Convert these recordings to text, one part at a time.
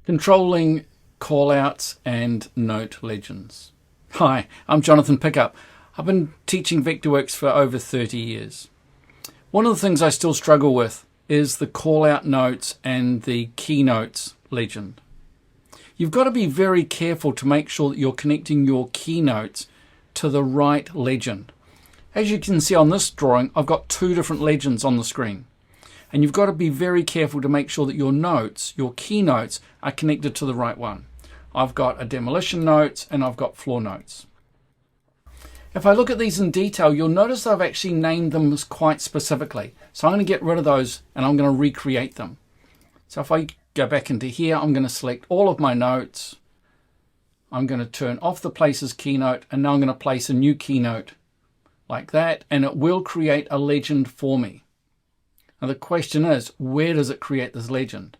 Controlling callouts and note legends. Hi, I'm Jonathan Pickup. I've been teaching Vectorworks for over 30 years. One of the things I still struggle with is the callout notes and the keynotes legend. You've got to be very careful to make sure that you're connecting your keynotes to the right legend. As you can see on this drawing, I've got two different legends on the screen. And you've got to be very careful to make sure that your notes, your keynotes, are connected to the right one. I've got a demolition notes and I've got floor notes. If I look at these in detail, you'll notice I've actually named them quite specifically. So I'm going to get rid of those and I'm going to recreate them. So if I go back into here, I'm going to select all of my notes. I'm going to turn off the places keynote, and now I'm going to place a new keynote like that, and it will create a legend for me. Now the question is, where does it create this legend?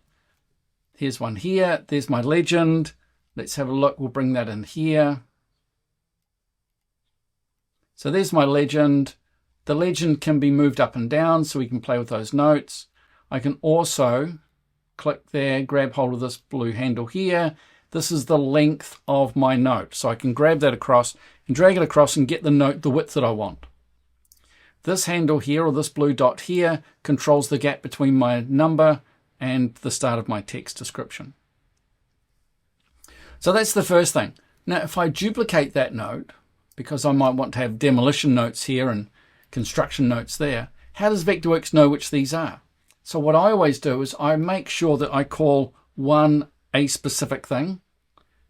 Here's one here. There's my legend. Let's have a look. We'll bring that in here. So there's my legend. The legend can be moved up and down so we can play with those notes. I can also click there, grab hold of this blue handle here. This is the length of my note. So I can grab that across and drag it across and get the note the width that I want. This handle here, or this blue dot here, controls the gap between my number and the start of my text description. So that's the first thing. Now, if I duplicate that note, because I might want to have demolition notes here and construction notes there, how does Vectorworks know which these are? So what I always do is I make sure that I call one a specific thing.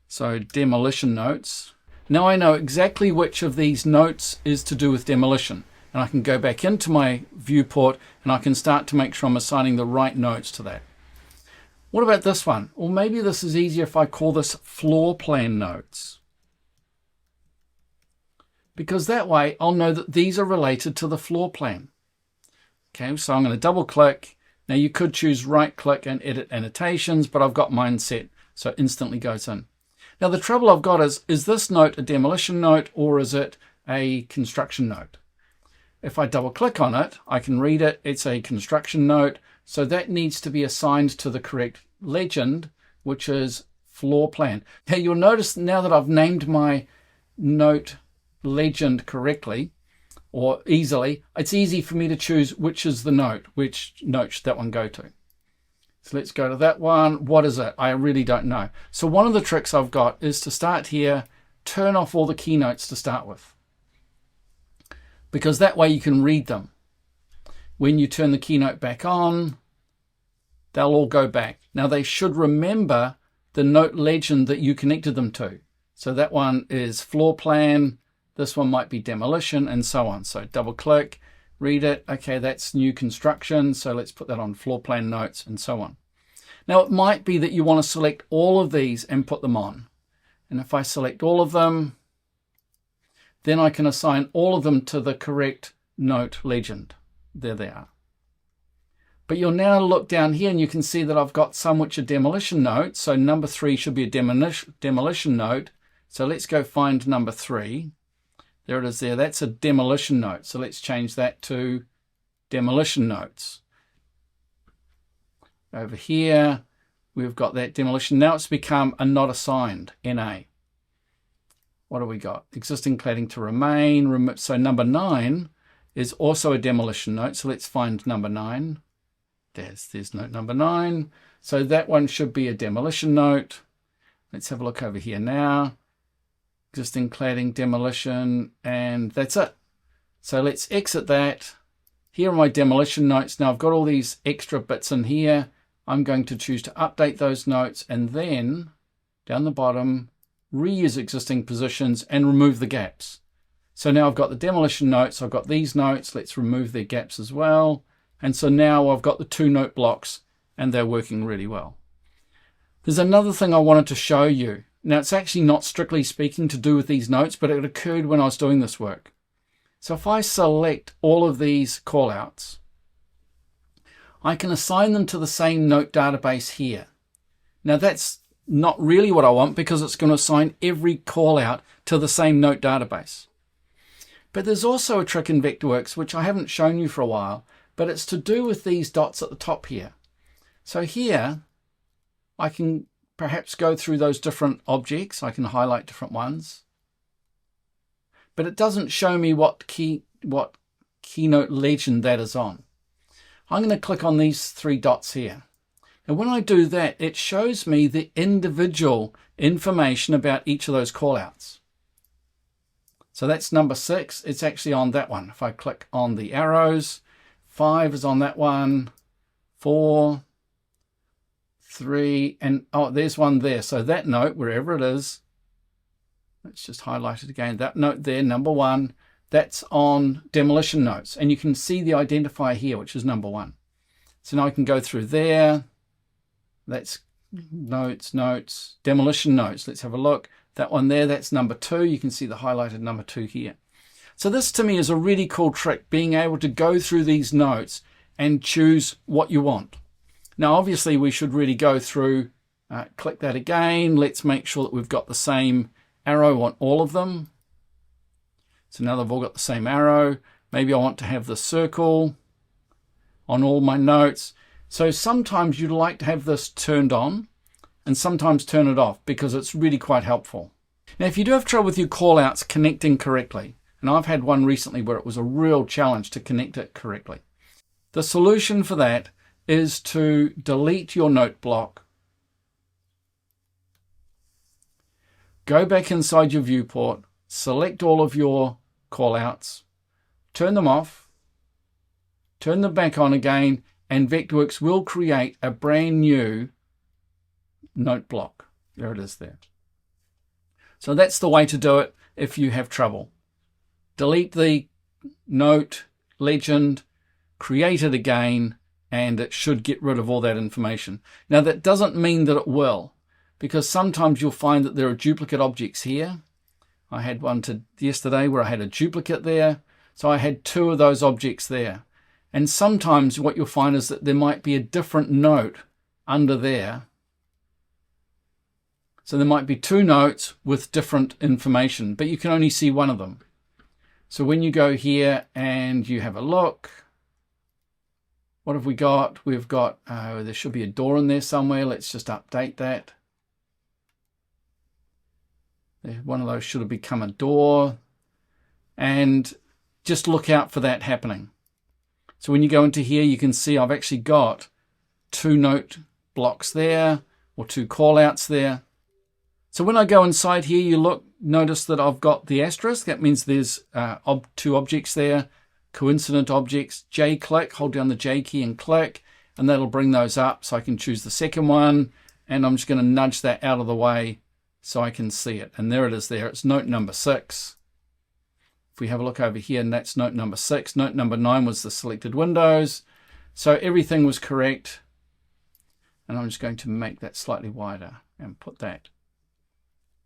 So demolition notes. Now I know exactly which of these notes is to do with demolition. And I can go back into my viewport and I can start to make sure I'm assigning the right notes to that. What about this one? Or maybe this is easier if I call this floor plan notes. Because that way I'll know that these are related to the floor plan. Okay, so I'm going to double click. Now you could choose right click and edit annotations, but I've got mine set so it instantly goes in. Now the trouble I've got is this note a demolition note or is it a construction note? If I double click on it, I can read it. It's a construction note. So that needs to be assigned to the correct legend, which is floor plan. Now you'll notice now that I've named my note legend correctly or easily, it's easy for me to choose which is the note, which note should that one go to. So let's go to that one. What is it? I really don't know. So one of the tricks I've got is to start here, turn off all the keynotes to start with. Because that way you can read them. When you turn the keynote back on, they'll all go back. Now they should remember the note legend that you connected them to. So that one is floor plan, this one might be demolition, and so on. So double click, read it. Okay, that's new construction. So let's put that on floor plan notes and so on. Now it might be that you want to select all of these and put them on. And if I select all of them, then I can assign all of them to the correct note legend. There they are. But you'll now look down here and you can see that I've got some which are demolition notes. So number 3 should be a demolition note. So let's go find number 3. There it is there. That's a demolition note. So let's change that to demolition notes. Over here, we've got that demolition. Now it's become a not assigned, NA. What do we got? Existing cladding to remain. So number 9 is also a demolition note. So let's find number 9. There's note number 9. So that one should be a demolition note. Let's have a look over here now. Existing cladding, demolition, and that's it. So let's exit that. Here are my demolition notes. Now I've got all these extra bits in here. I'm going to choose to update those notes and then down the bottom, reuse existing positions and remove the gaps. So now I've got the demolition notes, I've got these notes, let's remove their gaps as well. And so now I've got the 2 note blocks and they're working really well. There's another thing I wanted to show you. Now it's actually not strictly speaking to do with these notes, but it occurred when I was doing this work. So if I select all of these callouts, I can assign them to the same note database here. Now that's not really what I want because it's going to assign every call out to the same note database. But there's also a trick in Vectorworks which I haven't shown you for a while, but it's to do with these dots at the top here. So here I can perhaps go through those different objects. I can highlight different ones. But it doesn't show me what Keynote legend that is on. I'm going to click on these three dots here. And when I do that, it shows me the individual information about each of those callouts. So that's number 6. It's actually on that one. If I click on the arrows, 5 is on that one, 4, 3, and oh, there's one there. So that note, wherever it is, let's just highlight it again. That note there, number 1, that's on demolition notes. And you can see the identifier here, which is number 1. So now I can go through there. That's notes, demolition notes. Let's have a look. That one there, that's number 2. You can see the highlighted number 2 here. So this to me is a really cool trick, being able to go through these notes and choose what you want. Now, obviously, we should really go through, click that again. Let's make sure that we've got the same arrow on all of them. So now they've all got the same arrow. Maybe I want to have the circle on all my notes. So sometimes you'd like to have this turned on and sometimes turn it off because it's really quite helpful. Now, if you do have trouble with your callouts connecting correctly, and I've had one recently where it was a real challenge to connect it correctly, the solution for that is to delete your note block, go back inside your viewport, select all of your callouts, turn them off, turn them back on again, and Vectorworks will create a brand new note block. There it is there. So that's the way to do it if you have trouble. Delete the note legend, create it again, and it should get rid of all that information. Now that doesn't mean that it will, because sometimes you'll find that there are duplicate objects here. I had one yesterday where I had a duplicate there. So I had 2 of those objects there. And sometimes what you'll find is that there might be a different note under there. So there might be 2 notes with different information, but you can only see one of them. So when you go here and you have a look, what have we got? We've got, there should be a door in there somewhere. Let's just update that. One of those should have become a door. And just look out for that happening. So when you go into here, you can see I've actually got 2 note blocks there, or 2 callouts there. So when I go inside here, you notice that I've got the asterisk. That means there's 2 objects there, coincident objects. J-click, hold down the J key and click, and that'll bring those up. So I can choose the second one, and I'm just going to nudge that out of the way so I can see it. And there it is there. It's note number 6. If we have a look over here, and that's note number 6. Note number 9 was the selected windows. So everything was correct. And I'm just going to make that slightly wider and put that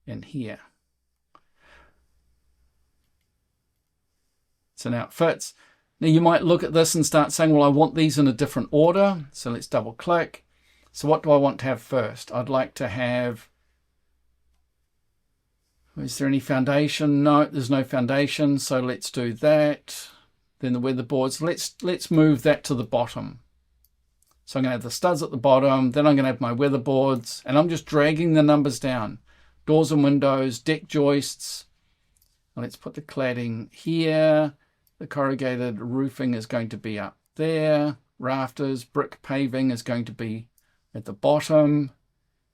in here. So now it fits. Now you might look at this and start saying, well, I want these in a different order. So let's double click. So what do I want to have first? I'd like to have, is there any foundation? No, there's no foundation. So let's do that. Then the weatherboards, let's move that to the bottom. So I'm going to have the studs at the bottom. Then I'm going to have my weatherboards, and I'm just dragging the numbers down. Doors and windows, deck joists. Let's put the cladding here. The corrugated roofing is going to be up there. Rafters, brick paving is going to be at the bottom.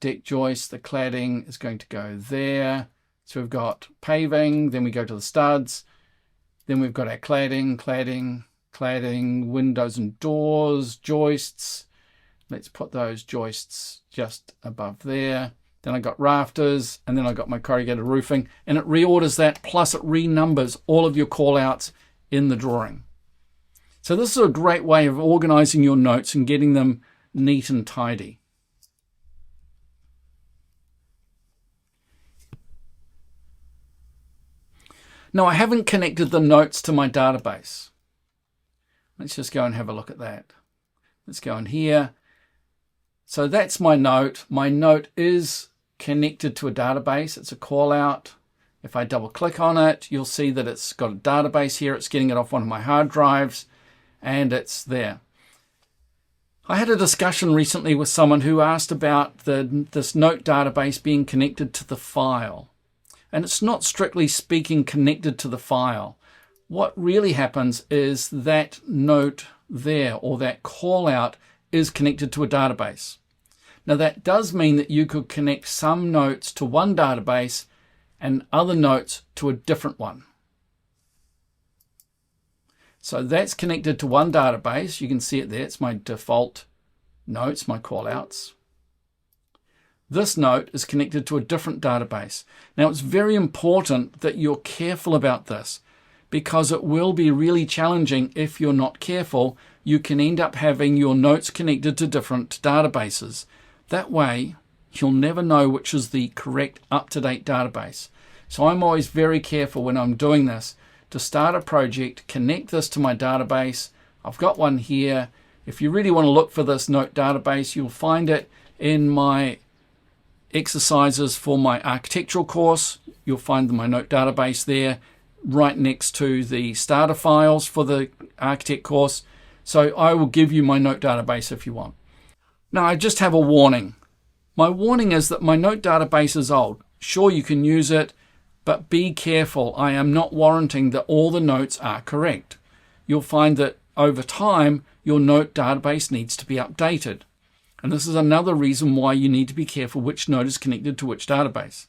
Deck joists, the cladding is going to go there. So we've got paving, then we go to the studs. Then we've got our cladding, windows and doors, joists. Let's put those joists just above there. Then I got rafters, and then I got my corrugated roofing, and it reorders that, plus it renumbers all of your callouts in the drawing. So this is a great way of organizing your notes and getting them neat and tidy. Now I haven't connected the notes to my database. Let's just go and have a look at that. Let's go in here. So that's my note. My note is connected to a database. It's a call out. If I double click on it, you'll see that it's got a database here. It's getting it off one of my hard drives, and it's there. I had a discussion recently with someone who asked about this note database being connected to the file. And it's not strictly speaking connected to the file. What really happens is that note there, or that call out, is connected to a database. Now that does mean that you could connect some notes to one database and other notes to a different one. So that's connected to one database. You can see it there. It's my default notes, my callouts. This note is connected to a different database. Now it's very important that you're careful about this, because it will be really challenging if you're not careful. You can end up having your notes connected to different databases. That way, you'll never know which is the correct up-to-date database. So I'm always very careful when I'm doing this to start a project, connect this to my database. I've got one here. If you really want to look for this note database, you'll find it in my exercises for my architectural course. You'll find my note database there, right next to the starter files for the architect course. So I will give you my note database if you want. Now I just have a warning. My warning is that my note database is old. Sure, you can use it, but be careful. I am not warranting that all the notes are correct. You'll find that over time, your note database needs to be updated. And this is another reason why you need to be careful which note is connected to which database.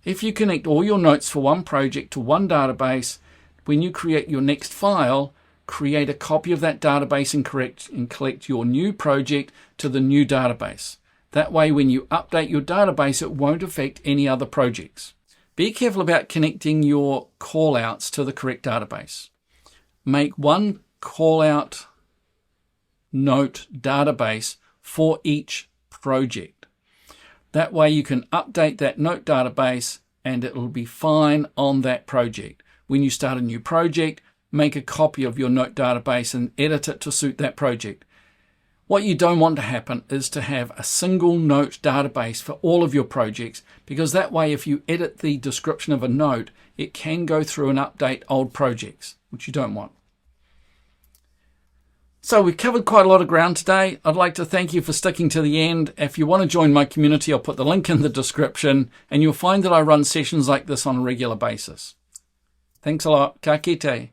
If you connect all your notes for one project to one database, when you create your next file, create a copy of that database and collect your new project to the new database. That way, when you update your database, it won't affect any other projects. Be careful about connecting your callouts to the correct database. Make one callout note database for each project. That way you can update that note database and it will be fine on that project. When you start a new project, make a copy of your note database and edit it to suit that project. What you don't want to happen is to have a single note database for all of your projects, because that way if you edit the description of a note, it can go through and update old projects, which you don't want. So we've covered quite a lot of ground today. I'd like to thank you for sticking to the end. If you want to join my community, I'll put the link in the description, and you'll find that I run sessions like this on a regular basis. Thanks a lot. Ka kite.